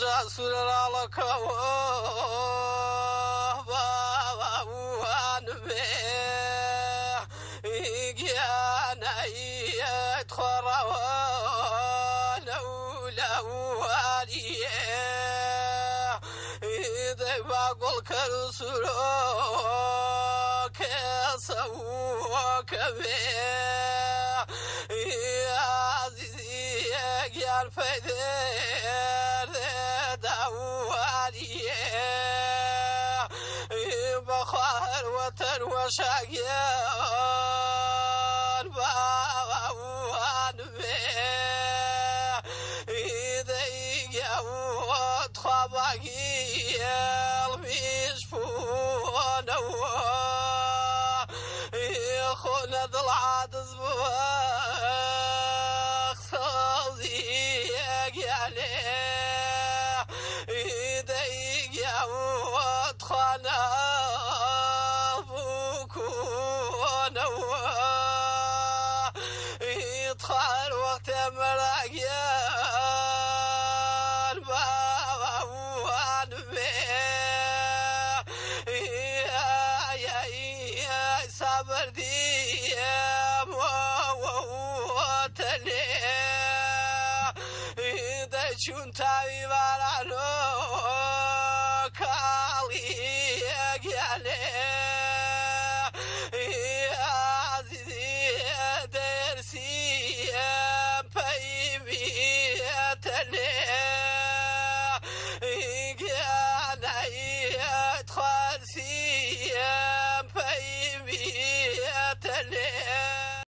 جاسور لك بابا وانبه يجينا يدخل ولولا وليه إذا بقول كرسولك سوك به يا عزيزي يا الفدير دواليه بخار وتر وشاقيان بابا وانبه إذا يقوت خباقي المشفون يخون ضلعات زبوخ صوزيق عليه إذا يقوت خنا فوكون يدخل وقت مراقيان بابا وانبه يا صبر ديم ووتني إذا شون تاوي برانو كالي يقالي